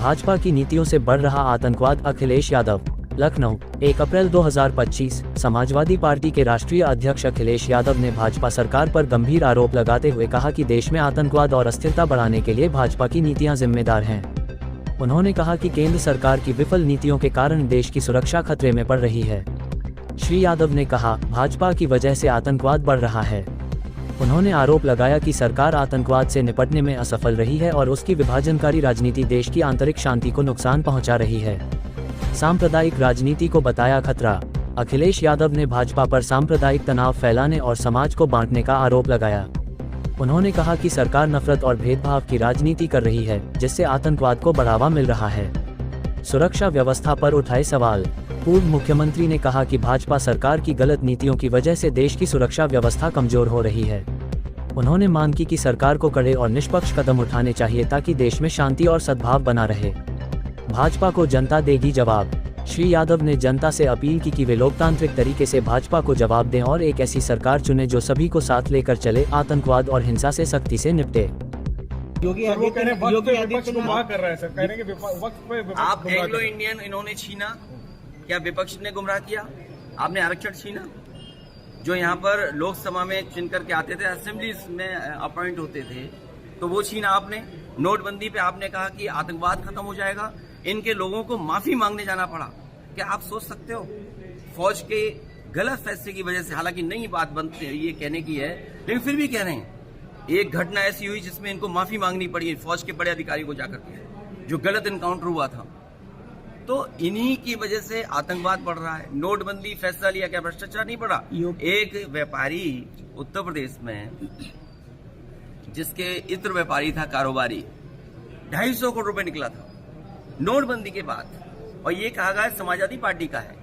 भाजपा की नीतियों से बढ़ रहा आतंकवाद। अखिलेश यादव, लखनऊ, 1 अप्रैल 2025। समाजवादी पार्टी के राष्ट्रीय अध्यक्ष अखिलेश यादव ने भाजपा सरकार पर गंभीर आरोप लगाते हुए कहा कि देश में आतंकवाद और अस्थिरता बढ़ाने के लिए भाजपा की नीतियां जिम्मेदार हैं। उन्होंने कहा कि केंद्र सरकार की विफल नीतियों के कारण देश की सुरक्षा खतरे में पड़ रही है। श्री यादव ने कहा, भाजपा की वजह से आतंकवाद बढ़ रहा है। उन्होंने आरोप लगाया कि सरकार आतंकवाद से निपटने में असफल रही है और उसकी विभाजनकारी राजनीति देश की आंतरिक शांति को नुकसान पहुंचा रही है। सांप्रदायिक राजनीति को बताया खतरा। अखिलेश यादव ने भाजपा पर सांप्रदायिक तनाव फैलाने और समाज को बांटने का आरोप लगाया। उन्होंने कहा कि सरकार नफरत और भेदभाव की राजनीति कर रही है, जिससे आतंकवाद को बढ़ावा मिल रहा है। सुरक्षा व्यवस्था पर उठाए सवाल। पूर्व मुख्यमंत्री ने कहा कि भाजपा सरकार की गलत नीतियों की वजह से देश की सुरक्षा व्यवस्था कमजोर हो रही है। उन्होंने मांग की कि सरकार को कड़े और निष्पक्ष कदम उठाने चाहिए ताकि देश में शांति और सद्भाव बना रहे। भाजपा को जनता देगी जवाब। श्री यादव ने जनता से अपील की कि वे लोकतांत्रिक तरीके से भाजपा को जवाब दें और एक ऐसी सरकार चुने जो सभी को साथ लेकर चले, आतंकवाद और हिंसा से सख्ती से निपटे। योगी आदित्यनाथ कर रहा है सर, कह रहे हैं कि वक्त पे आप एंग्लो इंडियन इन्होंने छीना, क्या विपक्ष ने गुमराह किया? आपने आरक्षण छीना, जो यहाँ पर लोकसभा में चुन करके आते थे, असेंबलीज में अपॉइंट होते थे, तो वो छीना आपने। नोटबंदी पे आपने कहा कि आतंकवाद खत्म हो जाएगा, इनके लोगों को माफी मांगने जाना पड़ा। क्या आप सोच सकते हो? फौज के गलत फैसले की वजह से, हालांकि नई बात बनती है, ये कहने की है, लेकिन फिर भी कह रहे हैं। एक घटना ऐसी हुई जिसमें इनको माफी मांगनी पड़ी फौज के बड़े अधिकारी को जाकर के, जो गलत इनकाउंटर हुआ था। तो इन्हीं की वजह से आतंकवाद बढ़ रहा है। नोटबंदी फैसला लिया, क्या भ्रष्टाचार नहीं बढ़ा? एक व्यापारी उत्तर प्रदेश में, जिसके इत्र व्यापारी था, कारोबारी, 250 करोड़ रुपए निकला था नोटबंदी के बाद, और ये कहा गया समाजवादी पार्टी का है।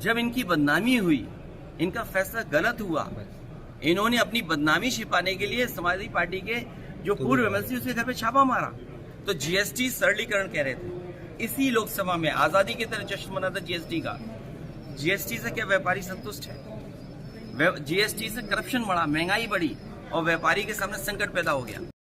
जब इनकी बदनामी हुई, इनका फैसला गलत हुआ, इन्होंने अपनी बदनामी छिपाने के लिए समाजवादी पार्टी के जो पूर्व एमएलसी, उसके घर पे छापा मारा। तो जीएसटी सरलीकरण कह रहे थे, इसी लोकसभा में आजादी की तरह जश्न मना था जीएसटी का। जीएसटी से क्या व्यापारी संतुष्ट है? जीएसटी से करप्शन बढ़ा, महंगाई बढ़ी और व्यापारी के सामने संकट पैदा हो गया।